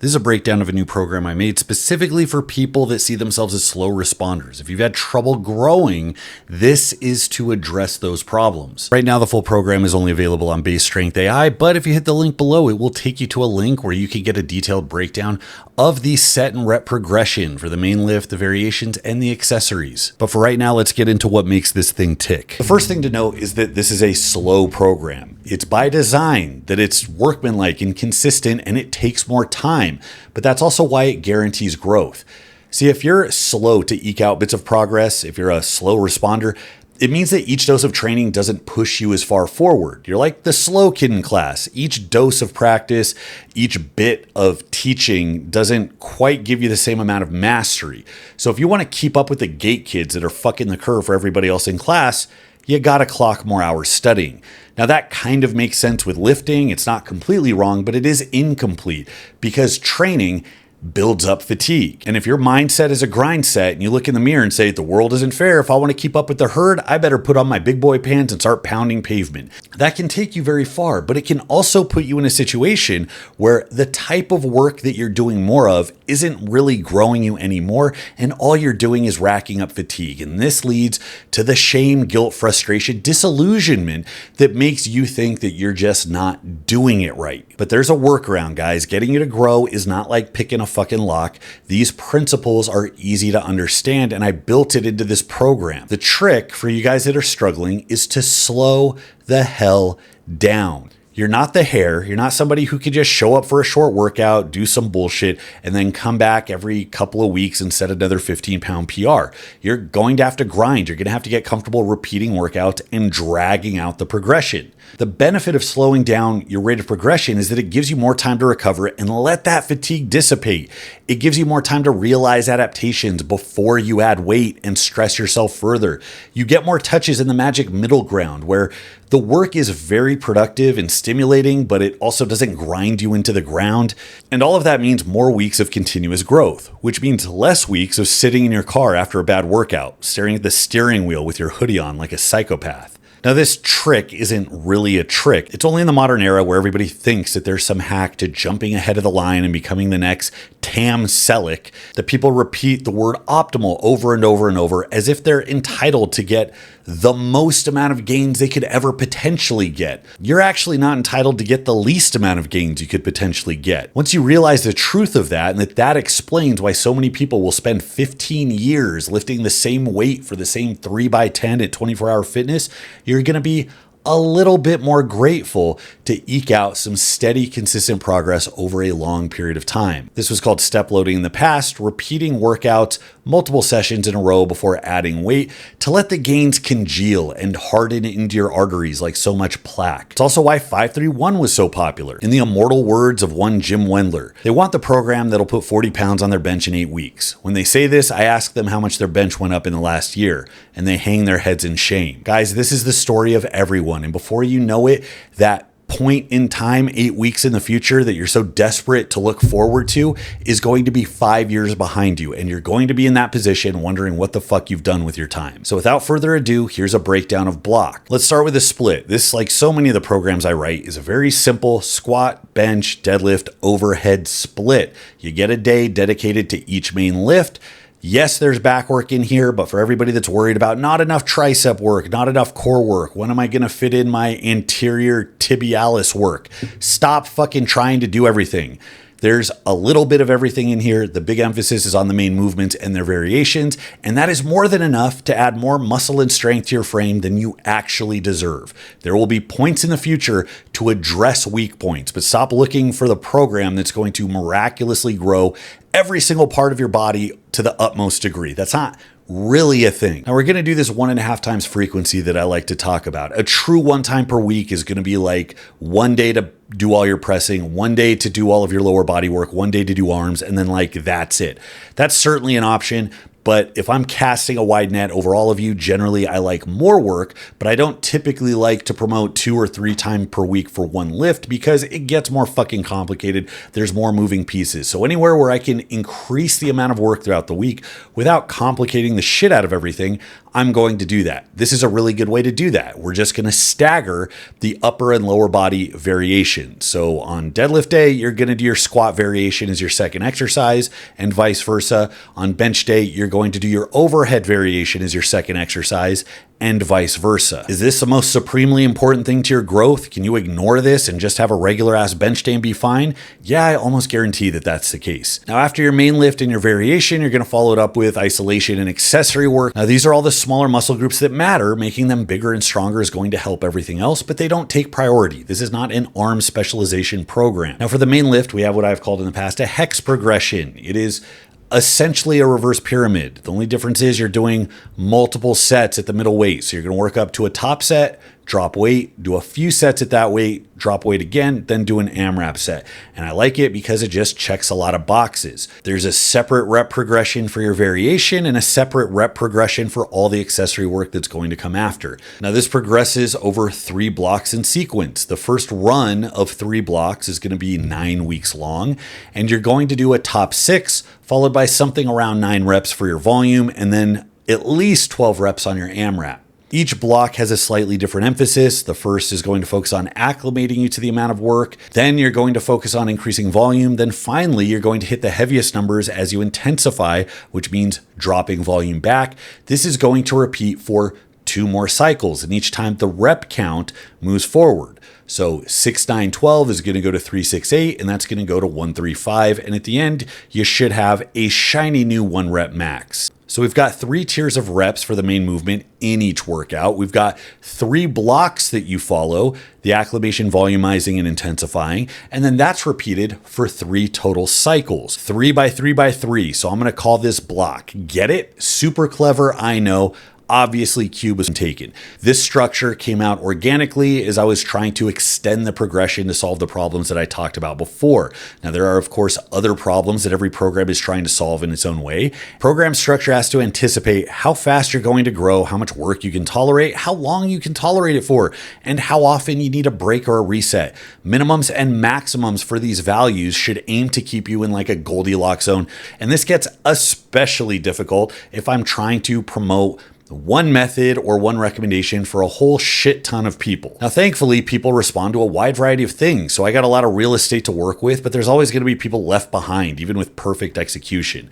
This is a breakdown of a new program I made specifically for people that see themselves as slow responders. If you've had trouble growing, this is to address those problems. Right now, the full program is only available on BaseStrengthAI, but if you hit the link below, it will take you to a link where you can get a detailed breakdown of the set and rep progression for the main lift, the variations, and the accessories. But for right now, let's get into what makes this thing tick. The first thing to note is that this is a slow program. It's by design that it's workmanlike and consistent, and it takes more time, but that's also why it guarantees growth. See, if you're slow to eke out bits of progress, if you're a slow responder, it means that each dose of training doesn't push you as far forward. You're like the slow kid in class. Each dose of practice, each bit of teaching doesn't quite give you the same amount of mastery. So if you want to keep up with the gate kids that are fucking the curve for everybody else in class, you gotta clock more hours studying. Now that kind of makes sense with lifting. It's not completely wrong, but it is incomplete because training builds up fatigue. And if your mindset is a grind set and you look in the mirror and say, the world isn't fair, if I want to keep up with the herd, I better put on my big boy pants and start pounding pavement. That can take you very far, but it can also put you in a situation where the type of work that you're doing more of isn't really growing you anymore, and all you're doing is racking up fatigue. And this leads to the shame, guilt, frustration, disillusionment that makes you think that you're just not doing it right. But there's a workaround, guys. Getting you to grow is not like picking a fucking lock. These principles are easy to understand, and I built it into this program. The trick for you guys that are struggling is to slow the hell down. You're not the hare. You're not somebody who could just show up for a short workout, do some bullshit, and then come back every couple of weeks and set another 15-pound PR. You're going to have to grind. You're going to have to get comfortable repeating workouts and dragging out the progression. The benefit of slowing down your rate of progression is that it gives you more time to recover and let that fatigue dissipate. It gives you more time to realize adaptations before you add weight and stress yourself further. You get more touches in the magic middle ground where the work is very productive and stimulating, but it also doesn't grind you into the ground. And all of that means more weeks of continuous growth, which means less weeks of sitting in your car after a bad workout, staring at the steering wheel with your hoodie on like a psychopath. Now, this trick isn't really a trick. It's only in the modern era where everybody thinks that there's some hack to jumping ahead of the line and becoming the next Tam Selleck that people repeat the word optimal over and over and over as if they're entitled to get the most amount of gains they could ever potentially get. You're actually not entitled to get the least amount of gains you could potentially get. Once you realize the truth of that, and that explains why so many people will spend 15 years lifting the same weight for the same 3x10 at 24-hour fitness, you're going to be a little bit more grateful to eke out some steady, consistent progress over a long period of time. This was called step loading in the past, repeating workouts multiple sessions in a row before adding weight to let the gains congeal and harden into your arteries like so much plaque. It's also why 531 was so popular. In the immortal words of one Jim Wendler, they want the program that'll put 40 pounds on their bench in 8 weeks. When they say this, I ask them how much their bench went up in the last year, and they hang their heads in shame. Guys, this is the story of everyone. And before you know it, that point in time, 8 weeks in the future that you're so desperate to look forward to is going to be 5 years behind you. And you're going to be in that position wondering what the fuck you've done with your time. So without further ado, here's a breakdown of block. Let's start with a split. This, like so many of the programs I write, is a very simple squat, bench, deadlift, overhead split. You get a day dedicated to each main lift. Yes, there's back work in here, but for everybody that's worried about not enough tricep work, not enough core work, when am I going to fit in my anterior tibialis work? Stop fucking trying to do everything. There's a little bit of everything in here. The big emphasis is on the main movements and their variations, and that is more than enough to add more muscle and strength to your frame than you actually deserve. There will be points in the future to address weak points, but stop looking for the program that's going to miraculously grow every single part of your body to the utmost degree. That's not really a thing. Now we're going to do this 1.5 times frequency that I like to talk about. A true 1 time per week is going to be like 1 day to do all your pressing, 1 day to do all of your lower body work, 1 day to do arms, and then like that's it. That's certainly an option. But if I'm casting a wide net over all of you, generally I like more work, but I don't typically like to promote 2 or 3 times per week for one lift because it gets more fucking complicated. There's more moving pieces. So anywhere where I can increase the amount of work throughout the week without complicating the shit out of everything, I'm going to do that. This is a really good way to do that. We're just going to stagger the upper and lower body variation. So on deadlift day, you're going to do your squat variation as your second exercise, and vice versa. On bench day, you're going to do your overhead variation as your second exercise, and vice versa. Is this the most supremely important thing to your growth? Can you ignore this and just have a regular ass bench day and be fine? Yeah, I almost guarantee that that's the case. Now, after your main lift and your variation, you're going to follow it up with isolation and accessory work. Now, these are all the smaller muscle groups that matter. Making them bigger and stronger is going to help everything else, but they don't take priority. This is not an arm specialization program. Now, for the main lift, we have what I've called in the past a hex progression. It is essentially a reverse pyramid. The only difference is you're doing multiple sets at the middle weight. So you're going to work up to a top set, drop weight, do a few sets at that weight, drop weight again, then do an AMRAP set. And I like it because it just checks a lot of boxes. There's a separate rep progression for your variation and a separate rep progression for all the accessory work that's going to come after. Now this progresses over 3 blocks in sequence. The first run of 3 blocks is going to be 9 weeks long, and you're going to do a top 6 followed by something around 9 reps for your volume, and then at least 12 reps on your AMRAP. Each block has a slightly different emphasis. The first is going to focus on acclimating you to the amount of work. Then you're going to focus on increasing volume. Then finally, you're going to hit the heaviest numbers as you intensify, which means dropping volume back. This is going to repeat for 2 more cycles, and each time the rep count moves forward. So 6, 9, 12 is going to go to 3, 6, 8, and that's going to go to 1, 3, 5. And at the end, you should have a shiny new 1 rep max. So we've got 3 tiers of reps for the main movement in each workout. We've got 3 blocks that you follow, the acclimation, volumizing, and intensifying. And then that's repeated for 3 total cycles, 3 by 3 by 3. So I'm going to call this block. Get it? Super clever, I know. Obviously, cube was taken. This structure came out organically as I was trying to extend the progression to solve the problems that I talked about before. Now, there are, of course, other problems that every program is trying to solve in its own way. Program structure has to anticipate how fast you're going to grow, how much work you can tolerate, how long you can tolerate it for, and how often you need a break or a reset. Minimums and maximums for these values should aim to keep you in like a Goldilocks zone. And this gets especially difficult if I'm trying to promote one method or one recommendation for a whole shit ton of people. Now, thankfully, people respond to a wide variety of things, so I got a lot of real estate to work with, but there's always going to be people left behind, even with perfect execution.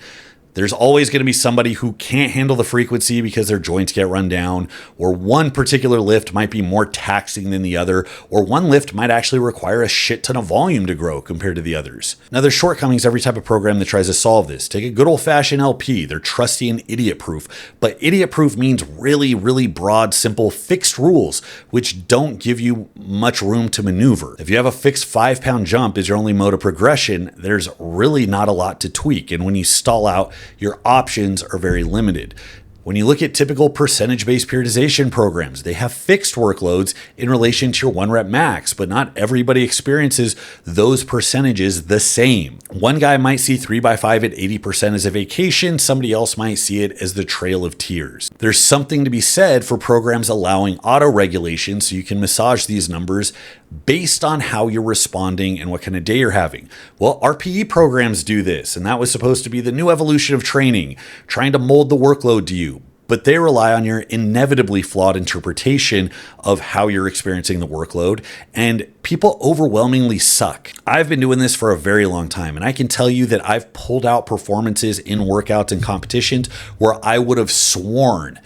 There's always going to be somebody who can't handle the frequency because their joints get run down, or one particular lift might be more taxing than the other, or one lift might actually require a shit ton of volume to grow compared to the others. Now, there's shortcomings every type of program that tries to solve this. Take a good old-fashioned LP. They're trusty and idiot-proof, but idiot-proof means really, really broad, simple, fixed rules, which don't give you much room to maneuver. If you have a fixed 5-pound jump as your only mode of progression, there's really not a lot to tweak, and when you stall out, your options are very limited. When you look at typical percentage-based periodization programs, they have fixed workloads in relation to your 1 rep max, but not everybody experiences those percentages the same. One guy might see 3 by 5 at 80% as a vacation, somebody else might see it as the trail of tears. There's something to be said for programs allowing auto-regulation so you can massage these numbers based on how you're responding and what kind of day you're having. Well, RPE programs do this, and that was supposed to be the new evolution of training, trying to mold the workload to you. But they rely on your inevitably flawed interpretation of how you're experiencing the workload, and people overwhelmingly suck. I've been doing this for a very long time, and I can tell you that I've pulled out performances in workouts and competitions where I would have sworn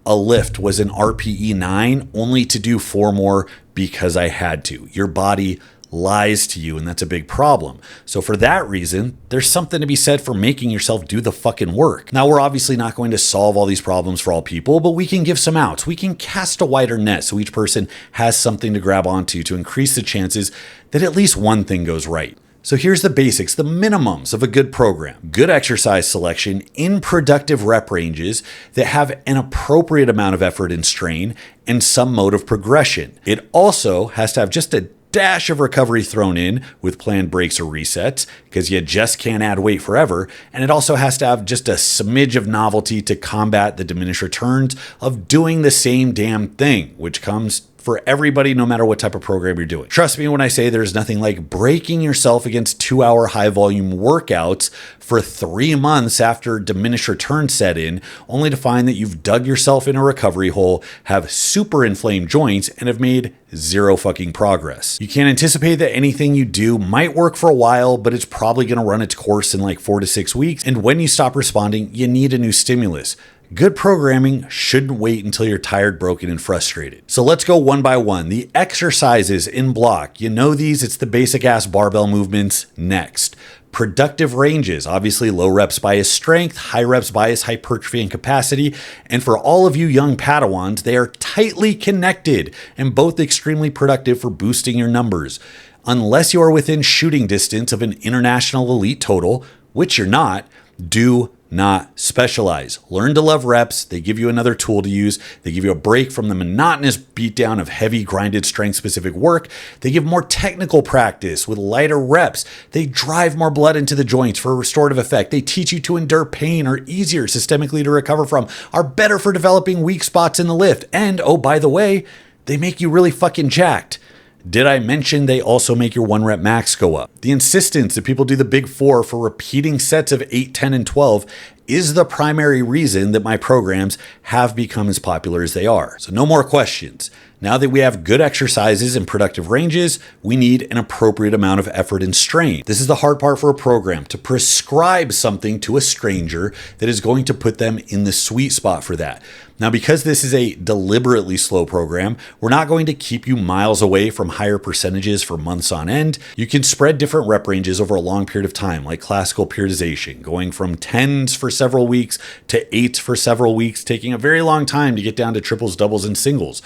a lift was an RPE 9 only to do 4 more because I had to. Your body lies to you, and that's a big problem. So for that reason, there's something to be said for making yourself do the fucking work. Now, we're obviously not going to solve all these problems for all people, but we can give some outs. We can cast a wider net so each person has something to grab onto to increase the chances that at least one thing goes right. So here's the basics, the minimums of a good program. Good exercise selection in productive rep ranges that have an appropriate amount of effort and strain and some mode of progression. It also has to have just a dash of recovery thrown in with planned breaks or resets, because you just can't add weight forever. And it also has to have just a smidge of novelty to combat the diminished returns of doing the same damn thing, which comes for everybody, no matter what type of program you're doing. Trust me when I say there's nothing like breaking yourself against 2-hour high volume workouts for 3 months after diminished return set in, only to find that you've dug yourself in a recovery hole, have super inflamed joints, and have made zero fucking progress. You can't anticipate that anything you do might work for a while, but it's probably going to run its course in like 4 to 6 weeks. And when you stop responding, you need a new stimulus. Good programming shouldn't wait until you're tired, broken, and frustrated. So let's go one by one. The exercises in block. You know these, it's the basic ass barbell movements. Next. Productive ranges, obviously low reps bias strength, high reps bias hypertrophy and capacity. And for all of you young Padawans, they are tightly connected and both extremely productive for boosting your numbers. Unless you are within shooting distance of an international elite total, which you're not, do not specialize. Learn to love reps. They give you another tool to use. They give you a break from the monotonous beatdown of heavy grinded strength specific work. They give more technical practice with lighter reps. They drive more blood into the joints for a restorative effect. They teach you to endure pain, are easier systemically to recover from, are better for developing weak spots in the lift. And oh, by the way, they make you really fucking jacked. Did I mention they also make your 1 rep max go up? The insistence that people do the big 4 for repeating sets of 8, 10, and 12 is the primary reason that my programs have become as popular as they are. So no more questions. Now that we have good exercises and productive ranges, we need an appropriate amount of effort and strain. This is the hard part for a program, to prescribe something to a stranger that is going to put them in the sweet spot for that. Now, because this is a deliberately slow program, we're not going to keep you miles away from higher percentages for months on end. You can spread different rep ranges over a long period of time, like classical periodization, going from 10s for several weeks to 8s for several weeks, taking a very long time to get down to triples, doubles, and singles.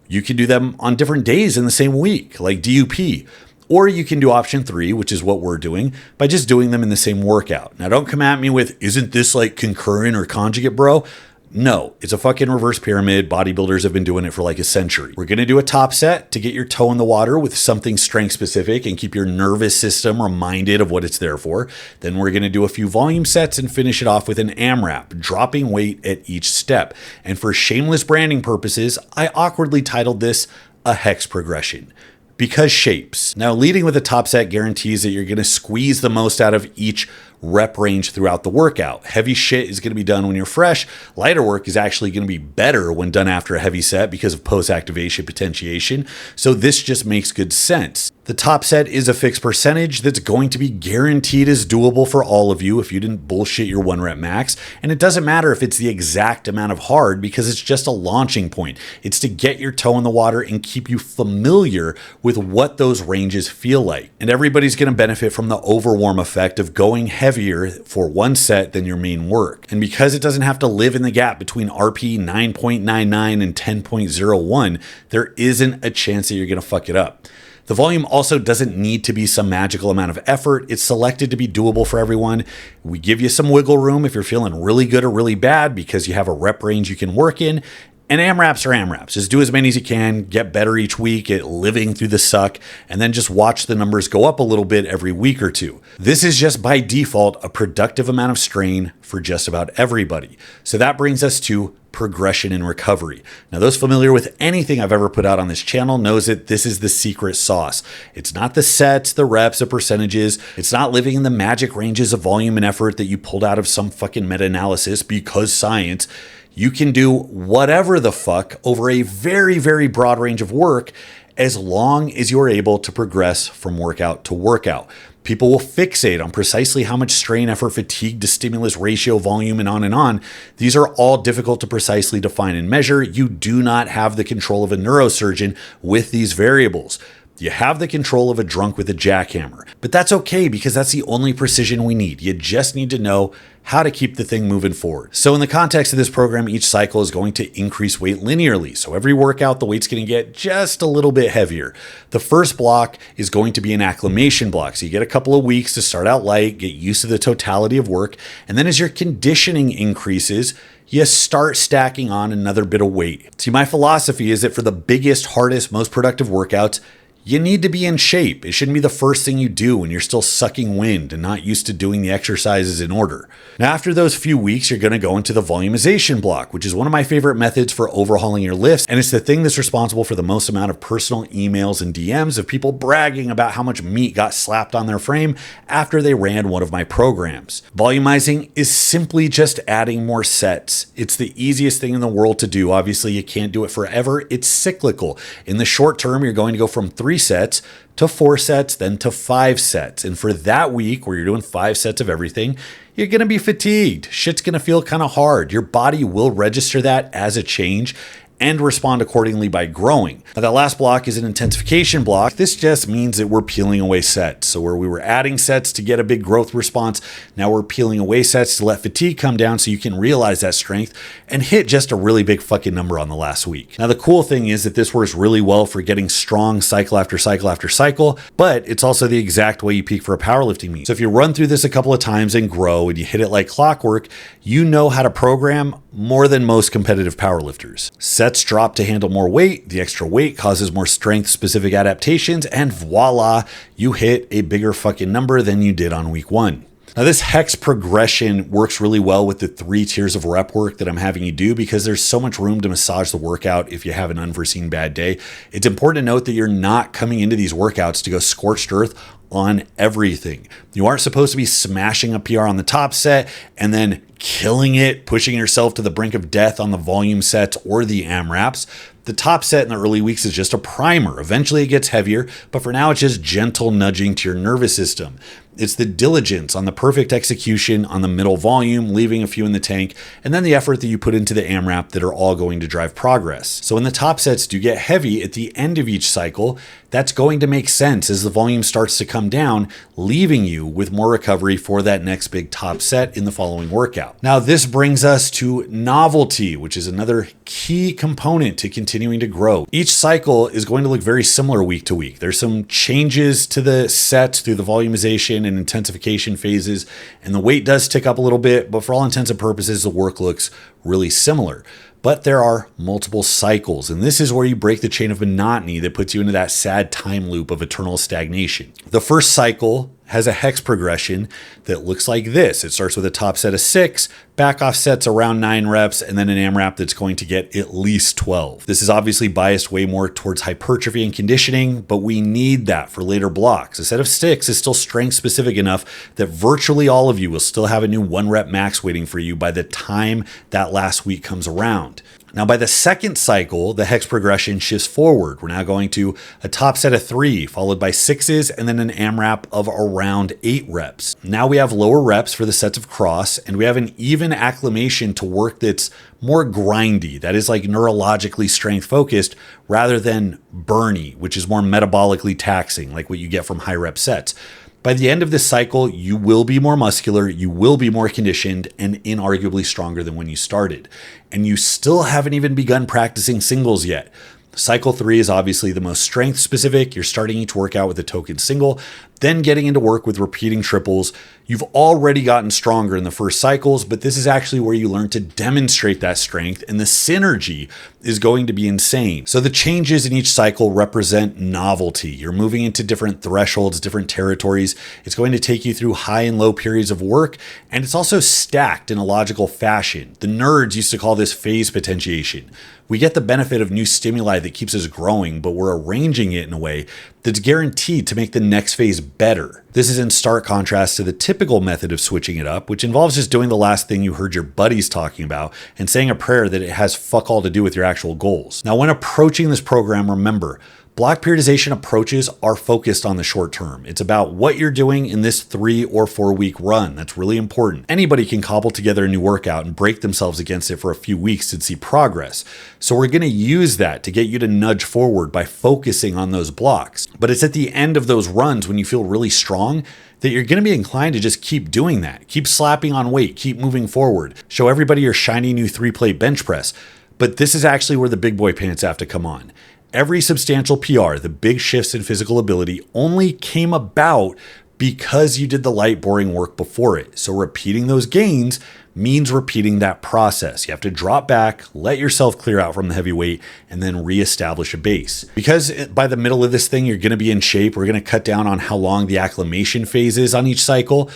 You can do them on different days in the same week, like DUP. Or you can do option 3, which is what we're doing, by just doing them in the same workout. Now, don't come at me with, isn't this like concurrent or conjugate, bro? No, it's a fucking reverse pyramid. Bodybuilders have been doing it for like a century. We're going to do a top set to get your toe in the water with something strength specific and keep your nervous system reminded of what it's there for. Then we're going to do a few volume sets and finish it off with an AMRAP, dropping weight at each step. And for shameless branding purposes, I awkwardly titled this a hex progression. Because shapes. Now, leading with a top set guarantees that you're going to squeeze the most out of each rep range throughout the workout. Heavy shit is going to be done when you're fresh. Lighter work is actually going to be better when done after a heavy set because of post-activation potentiation. So this just makes good sense. The top set is a fixed percentage that's going to be guaranteed as doable for all of you if you didn't bullshit your 1 rep max. And it doesn't matter if it's the exact amount of hard because it's just a launching point. It's to get your toe in the water and keep you familiar with what those ranges feel like. And everybody's going to benefit from the overwarm effect of going heavier for one set than your main work. And because it doesn't have to live in the gap between RP 9.99 and 10.01, there isn't a chance that you're going to fuck it up. The volume also doesn't need to be some magical amount of effort. It's selected to be doable for everyone. We give you some wiggle room if you're feeling really good or really bad because you have a rep range you can work in. And AMRAPs are AMRAPs. Just do as many as you can, get better each week at living through the suck, and then just watch the numbers go up a little bit every week or two. This is just by default a productive amount of strain for just about everybody. So that brings us to progression and recovery. Now, those familiar with anything I've ever put out on this channel knows that this is the secret sauce. It's not the sets, the reps, the percentages. It's not living in the magic ranges of volume and effort that you pulled out of some fucking meta-analysis because science. You can do whatever the fuck over a very, very broad range of work as long as you're able to progress from workout to workout. People will fixate on precisely how much strain, effort, fatigue to stimulus ratio, volume, and on and on. These are all difficult to precisely define and measure. You do not have the control of a neurosurgeon with these variables. You have the control of a drunk with a jackhammer, but that's okay because that's the only precision we need. You just need to know how to keep the thing moving forward. So in the context of this program, each cycle is going to increase weight linearly. So every workout, the weight's going to get just a little bit heavier. The first block is going to be an acclimation block. So you get a couple of weeks to start out light, get used to the totality of work. And then as your conditioning increases, you start stacking on another bit of weight. See, my philosophy is that for the biggest, hardest, most productive workouts, You need to be in shape. It shouldn't be the first thing you do when you're still sucking wind and not used to doing the exercises in order. Now, after those few weeks, you're going to go into the volumization block, which is one of my favorite methods for overhauling your lifts. And it's the thing that's responsible for the most amount of personal emails and DMs of people bragging about how much meat got slapped on their frame after they ran one of my programs. Volumizing is simply just adding more sets. It's the easiest thing in the world to do. Obviously, you can't do it forever. It's cyclical. In the short term, you're going to go from 3 sets to 4 sets, then to 5 sets. And for that week where you're doing 5 sets of everything, you're going to be fatigued. Shit's going to feel kind of hard. Your body will register that as a change and respond accordingly by growing. Now, that last block is an intensification block. This just means that we're peeling away sets. So where we were adding sets to get a big growth response, now we're peeling away sets to let fatigue come down so you can realize that strength and hit just a really big fucking number on the last week. Now, the cool thing is that this works really well for getting strong cycle after cycle after cycle, but it's also the exact way you peak for a powerlifting meet. So if you run through this a couple of times and grow and you hit it like clockwork, you know how to program more than most competitive powerlifters. Sets drop to handle more weight, the extra weight causes more strength-specific adaptations, and voila, you hit a bigger fucking number than you did on week 1. Now, this hex progression works really well with the 3 tiers of rep work that I'm having you do because there's so much room to massage the workout if you have an unforeseen bad day. It's important to note that you're not coming into these workouts to go scorched earth on everything. You aren't supposed to be smashing a PR on the top set and then killing it, pushing yourself to the brink of death on the volume sets or the AMRAPs. The top set in the early weeks is just a primer. Eventually it gets heavier, but for now it's just gentle nudging to your nervous system. It's the diligence on the perfect execution on the middle volume, leaving a few in the tank, and then the effort that you put into the AMRAP that are all going to drive progress. So when the top sets do get heavy at the end of each cycle, that's going to make sense as the volume starts to come down, leaving you with more recovery for that next big top set in the following workout. Now, this brings us to novelty, which is another key component to continuing to grow. Each cycle is going to look very similar week to week. There's some changes to the sets through the volumization and intensification phases, and the weight does tick up a little bit, but for all intents and purposes, the work looks really similar. But there are multiple cycles, and this is where you break the chain of monotony that puts you into that sad time loop of eternal stagnation. The first cycle has a hex progression that looks like this. It starts with a top set of 6, back off sets around 9 reps, and then an AMRAP that's going to get at least 12. This is obviously biased way more towards hypertrophy and conditioning, but we need that for later blocks. A set of 6 is still strength specific enough that virtually all of you will still have a new 1 rep max waiting for you by the time that last week comes around. Now, by the second cycle, the hex progression shifts forward. We're now going to a top set of 3, followed by 6s, and then an AMRAP of around 8 reps. Now we have lower reps for the sets of cross, and we have an even acclimation to work that's more grindy, that is like neurologically strength focused, rather than burny, which is more metabolically taxing, like what you get from high rep sets. By the end of this cycle, you will be more muscular, you will be more conditioned, and inarguably stronger than when you started. And you still haven't even begun practicing singles yet. Cycle 3 is obviously the most strength specific. You're starting each workout with a token single, then getting into work with repeating triples. You've already gotten stronger in the first cycles, but this is actually where you learn to demonstrate that strength, and the synergy is going to be insane. So the changes in each cycle represent novelty. You're moving into different thresholds, different territories. It's going to take you through high and low periods of work, and it's also stacked in a logical fashion. The nerds used to call this phase potentiation. We get the benefit of new stimuli that keeps us growing, but we're arranging it in a way that's guaranteed to make the next phase better. This is in stark contrast to the typical method of switching it up, which involves just doing the last thing you heard your buddies talking about and saying a prayer that it has fuck all to do with your actual goals. Now, when approaching this program, remember, block periodization approaches are focused on the short term. It's about what you're doing in this 3 or 4 week run. That's really important. Anybody can cobble together a new workout and break themselves against it for a few weeks and see progress. So we're going to use that to get you to nudge forward by focusing on those blocks. But it's at the end of those runs when you feel really strong that you're going to be inclined to just keep doing that. Keep slapping on weight, keep moving forward. Show everybody your shiny new 3-plate bench press. But this is actually where the big boy pants have to come on. Every substantial PR, the big shifts in physical ability, only came about because you did the light, boring work before it. So repeating those gains means repeating that process. You have to drop back, let yourself clear out from the heavy weight, and then reestablish a base. Because by the middle of this thing, you're going to be in shape. We're going to cut down on how long the acclimation phase is on each cycle.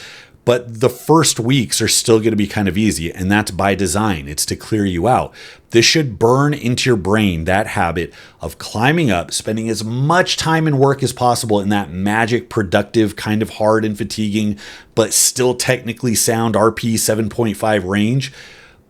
But the first weeks are still going to be kind of easy, and that's by design. It's to clear you out. This should burn into your brain that habit of climbing up, spending as much time and work as possible in that magic, productive, kind of hard and fatiguing, but still technically sound RP 7.5 range,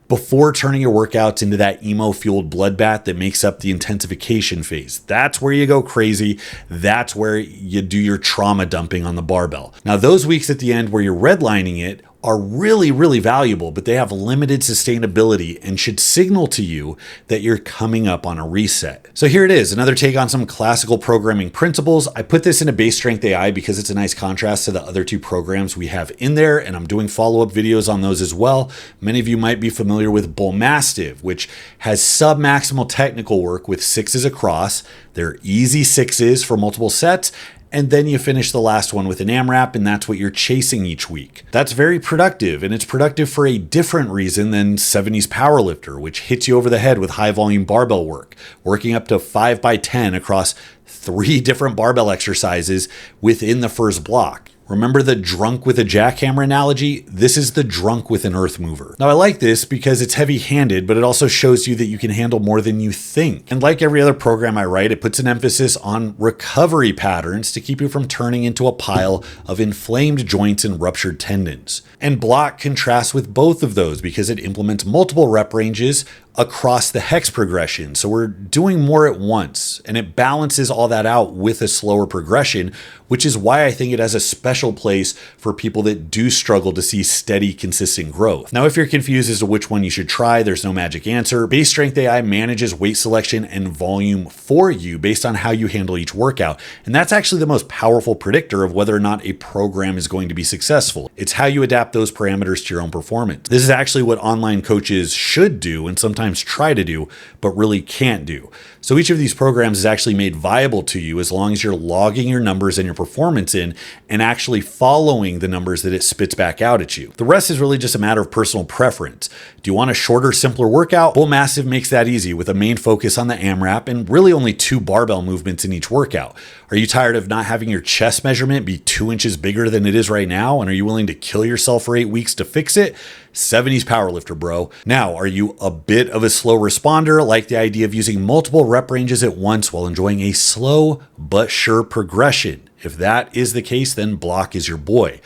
before turning your workouts into that emo-fueled bloodbath that makes up the intensification phase. That's where you go crazy. That's where you do your trauma dumping on the barbell. Now, those weeks at the end where you're redlining it are really, really valuable, but they have limited sustainability and should signal to you that you're coming up on a reset. So here it is, another take on some classical programming principles. I put this into BaseStrengthAI because it's a nice contrast to the other two programs we have in there, and I'm doing follow-up videos on those as well. Many of you might be familiar with Bull Mastiff, which has sub-maximal technical work with 6s across. They're easy 6s for multiple sets, and then you finish the last one with an AMRAP, and that's what you're chasing each week. That's very productive, and it's productive for a different reason than 70s powerlifter, which hits you over the head with high volume barbell work, working up to 5x10 across 3 different barbell exercises within the first block. Remember the drunk with a jackhammer analogy? This is the drunk with an earth mover. Now, I like this because it's heavy-handed, but it also shows you that you can handle more than you think. And like every other program I write, it puts an emphasis on recovery patterns to keep you from turning into a pile of inflamed joints and ruptured tendons. And block contrasts with both of those because it implements multiple rep ranges across the hex progression. So we're doing more at once, and it balances all that out with a slower progression, which is why I think it has a special place for people that do struggle to see steady, consistent growth. Now, if you're confused as to which one you should try, there's no magic answer. BaseStrengthAI manages weight selection and volume for you based on how you handle each workout. And that's actually the most powerful predictor of whether or not a program is going to be successful. It's how you adapt those parameters to your own performance. This is actually what online coaches should do and sometimes try to do, but really can't do. So each of these programs is actually made viable to you as long as you're logging your numbers and your performance in and actually following the numbers that it spits back out at you. The rest is really just a matter of personal preference. Do you want a shorter, simpler workout? Bull Mastiff makes that easy with a main focus on the AMRAP and really only 2 barbell movements in each workout. Are you tired of not having your chest measurement be 2 inches bigger than it is right now? And are you willing to kill yourself for 8 weeks to fix it? 70s powerlifter, bro. Now, are you a bit of a slow responder, like the idea of using multiple rep ranges at once while enjoying a slow but sure progression? If that is the case, then block is your boy.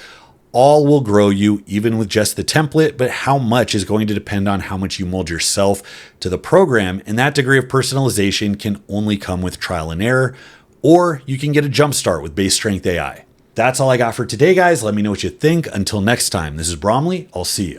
All will grow you, even with just the template, but how much is going to depend on how much you mold yourself to the program, and that degree of personalization can only come with trial and error, or you can get a jump start with BaseStrengthAI. That's all I got for today, guys. Let me know what you think. Until next time, this is Bromley. I'll see you.